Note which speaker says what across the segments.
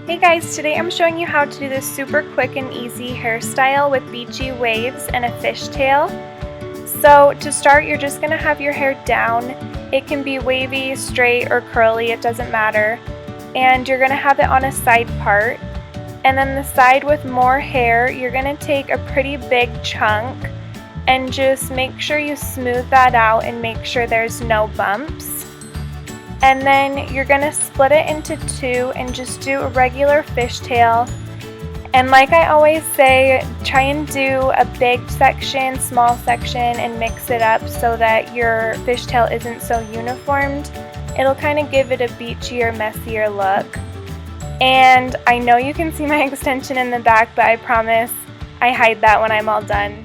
Speaker 1: Hey guys, today I'm showing you how to do this super quick and easy hairstyle with beachy waves and a fishtail. So to start, you're just going to have your hair down. It can be wavy, straight, or curly, it doesn't matter. And you're going to have it on a side part. And then the side with more hair, you're going to take a pretty big chunk and just make sure you smooth that out and make sure there's no bumps. And then you're going to split it into two and just do a regular fishtail. And like I always say, try and do a big section, small section, and mix it up so that your fishtail isn't so uniformed. It'll kind of give it a beachier, messier look. And I know you can see my extension in the back, but I promise I hide that when I'm all done.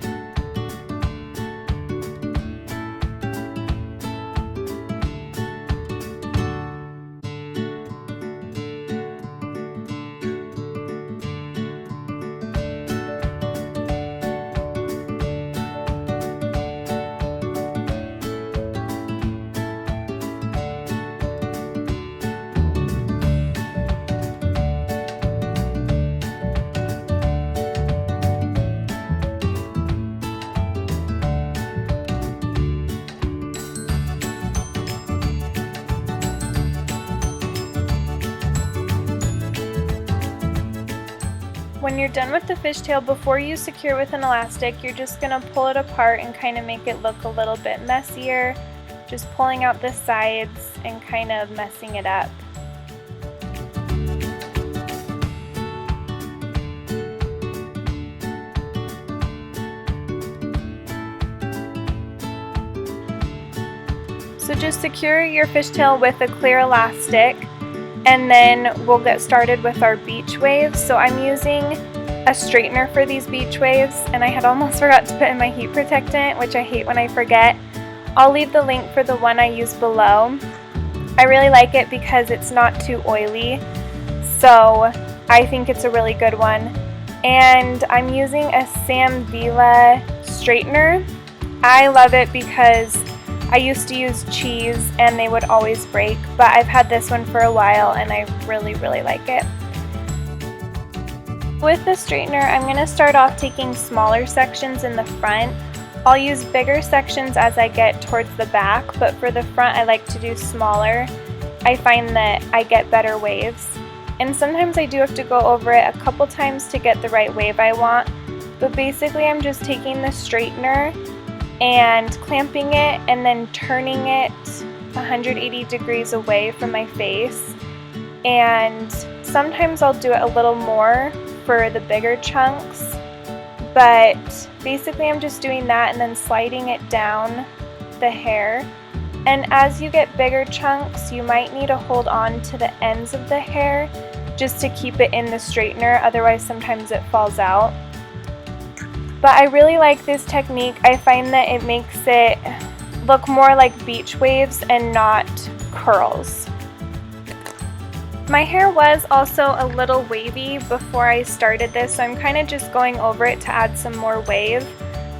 Speaker 1: When you're done with the fishtail, before you secure with an elastic, you're just going to pull it apart and kind of make it look a little bit messier, just pulling out the sides and kind of messing it up. So just secure your fishtail with a clear elastic. And then we'll get started with our beach waves. So I'm using a straightener for these beach waves, and I had almost forgot to put in my heat protectant, which I hate when I forget. I'll leave the link for the one I use below. I really like it because it's not too oily, so I think it's a really good one. And I'm using a Sam Vila straightener. I love it because I used to use cheese and they would always break, but I've had this one for a while and I really like it. With the straightener, I'm going to start off taking smaller sections in the front. I'll use bigger sections as I get towards the back, but for the front I like to do smaller. I find that I get better waves. And sometimes I do have to go over it a couple times to get the right wave I want, but basically I'm just taking the straightener and clamping it and then turning it 180 degrees away from my face. And sometimes I'll do it a little more for the bigger chunks, but basically I'm just doing that and then sliding it down the hair. And as you get bigger chunks, you might need to hold on to the ends of the hair just to keep it in the straightener, otherwise sometimes it falls out. But I really like this technique. I find that it makes it look more like beach waves and not curls. My hair was also a little wavy before I started this, so I'm kind of just going over it to add some more wave.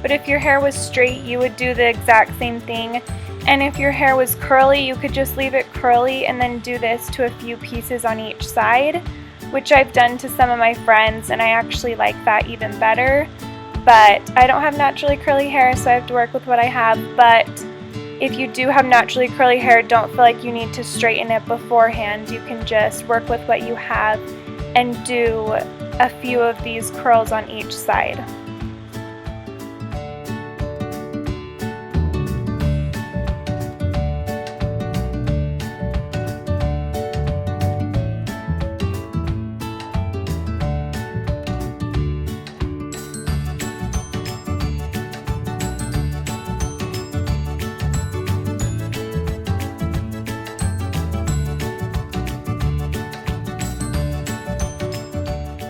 Speaker 1: But if your hair was straight, you would do the exact same thing. And if your hair was curly, you could just leave it curly and then do this to a few pieces on each side, which I've done to some of my friends, and I actually like that even better. But I don't have naturally curly hair, so I have to work with what I have. But if you do have naturally curly hair, don't feel like you need to straighten it beforehand. You can just work with what you have and do a few of these curls on each side.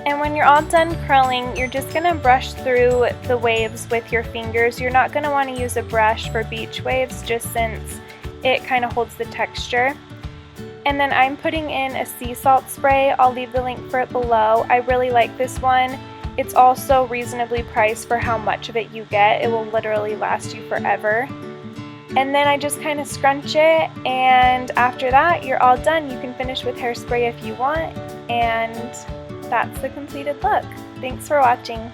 Speaker 1: And when you're all done curling, you're just going to brush through the waves with your fingers. You're not going to want to use a brush for beach waves just since it kind of holds the texture. And then I'm putting in a sea salt spray. I'll leave the link for it below. I really like this one. It's also reasonably priced for how much of it you get. It will literally last you forever. And then I just kind of scrunch it, and after that you're all done. You can finish with hairspray if you want, and that's the completed look. Thanks for watching.